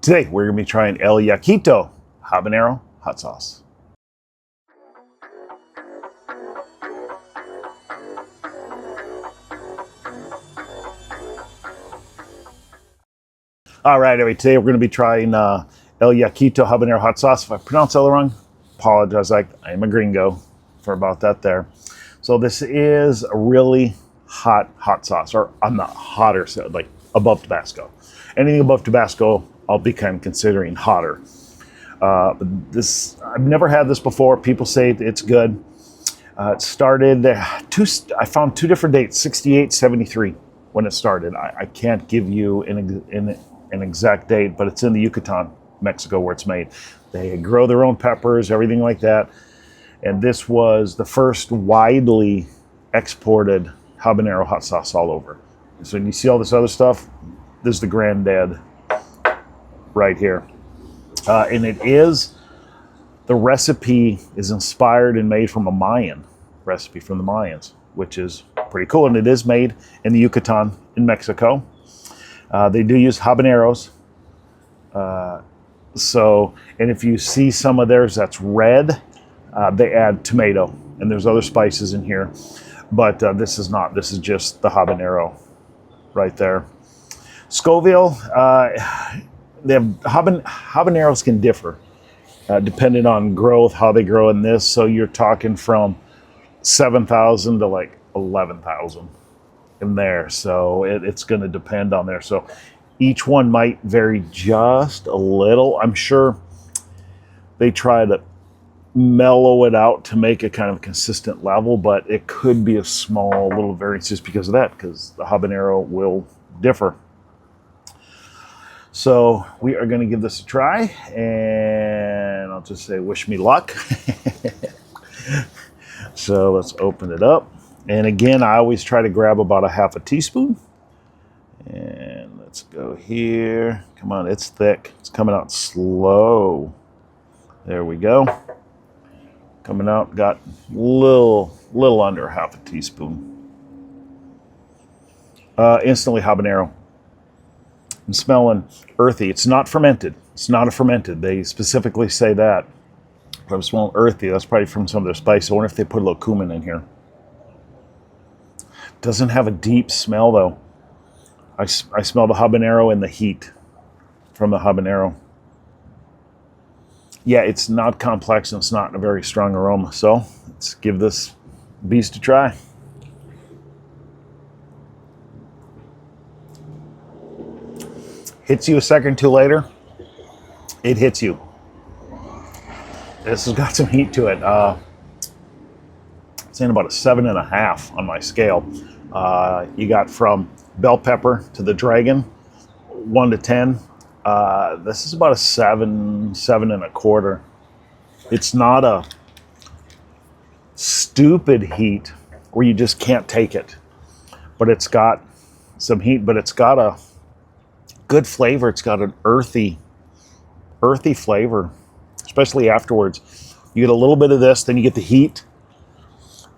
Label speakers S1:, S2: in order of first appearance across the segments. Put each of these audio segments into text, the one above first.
S1: Today we're going to be trying El Yaquito Habanero Hot Sauce. All right, today we're going to be trying El Yaquito Habanero Hot Sauce. If I pronounce that wrong, apologize. I am a gringo for about that there. So this is a really hot sauce, or on the hotter side, like above Tabasco. Anything above Tabasco, I'll be kind of considering hotter. I've never had this before. People say it's good. It started, I found two different dates, 68, 73 when it started. I can't give you an exact date, but it's in the Yucatan, Mexico, where it's made. They grow their own peppers, everything like that. And this was the first widely exported habanero hot sauce all over. So when you see all this other stuff, this is the granddad right here. And the recipe is inspired and made from a Mayan recipe from the Mayans, which is pretty cool. And it is made in the Yucatan in Mexico. They do use habaneros. And if you see some of theirs that's red, they add tomato, and there's other spices in here. But this is not. This is just the habanero right there. Scoville, habaneros can differ depending on growth, how they grow in this. So you're talking from 7,000 to like 11,000 in there. So it's going to depend on there. So each one might vary just a little. I'm sure they try to mellow it out to make a kind of consistent level, but it could be a small little variance just because of that, because the habanero will differ. So we are going to give this a try, and I'll just say wish me luck. So let's open it up. And again, I always try to grab about a half a teaspoon. And let's go here. Come on, it's thick. It's coming out slow. There we go. Coming out, got a little under half a teaspoon. Instantly habanero. I'm smelling earthy. It's not fermented. It's not a fermented. They specifically say that. But I'm smelling earthy. That's probably from some of their spice. I wonder if they put a little cumin in here. Doesn't have a deep smell though. I smell the habanero and the heat from the habanero. Yeah, it's not complex and it's not a very strong aroma. So let's give this beast a try. Hits you a second or two later, it hits you. This has got some heat to it. It's in about a 7.5 on my scale. You got from bell pepper to the dragon, 1 to 10. This is about a 7.25. It's not a stupid heat where you just can't take it, but it's got some heat, but it's got a good flavor. It's got an earthy flavor, especially afterwards. You get a little bit of this, then you get the heat.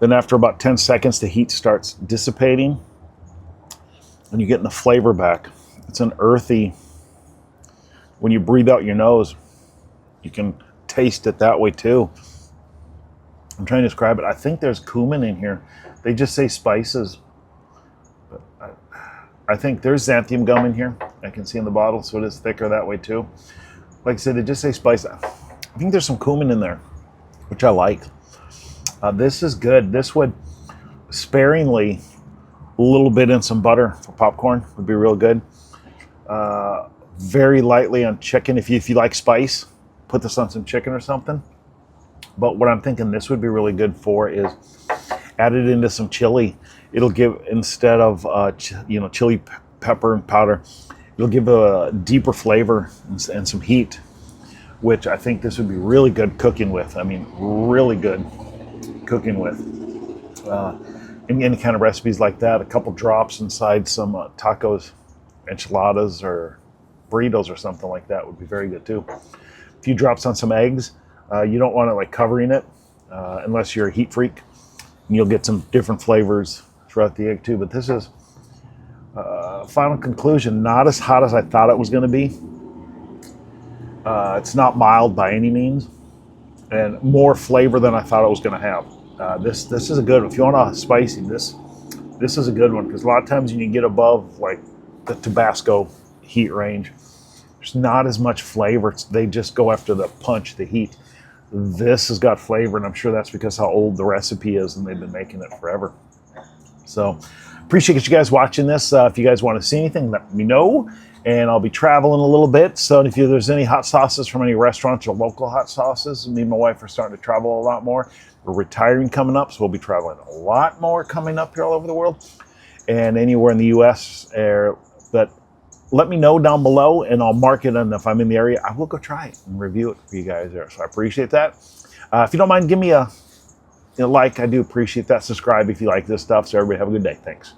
S1: Then after about 10 seconds, the heat starts dissipating and you're getting the flavor back. It's an earthy, when you breathe out your nose, you can taste it that way too. I'm trying to describe it. I think there's cumin in here. They just say spices. But I think there's xanthan gum in here. I can see in the bottle, so it is thicker that way too. Like I said, they just say spice. I think there's some cumin in there, which I like. This is good. This would sparingly, a little bit in some butter for popcorn would be real good. Very lightly on chicken. If you like spice, put this on some chicken or something. But what I'm thinking this would be really good for is add it into some chili. It'll give, instead of chili pepper and powder, it'll give a deeper flavor and some heat, which I think this would be really good cooking with. I mean, really good cooking with. Any kind of recipes like that, a couple drops inside some tacos, enchiladas, or burritos or something like that would be very good too. A few drops on some eggs. You don't want it like covering it unless you're a heat freak. And you'll get some different flavors throughout the egg too. But this is final conclusion, not as hot as I thought it was going to be. It's not mild by any means, and more flavor than I thought it was going to have. This is a good one. If you want a spicy, this is a good one, because a lot of times when you get above like the Tabasco heat range, there's not as much flavor. They just go after the punch, the heat. This has got flavor, and I'm sure that's because how old the recipe is, and they've been making it forever. So appreciate you guys watching this. If you guys want to see anything, let me know. And I'll be traveling a little bit. So if there's any hot sauces from any restaurants or local hot sauces, me and my wife are starting to travel a lot more. We're retiring coming up, so we'll be traveling a lot more coming up here all over the world and anywhere in the U.S. But let me know down below, and I'll mark it. And if I'm in the area, I will go try it and review it for you guys there. So I appreciate that. If you don't mind, give me a like. I do appreciate that. Subscribe if you like this stuff. So everybody have a good day. Thanks.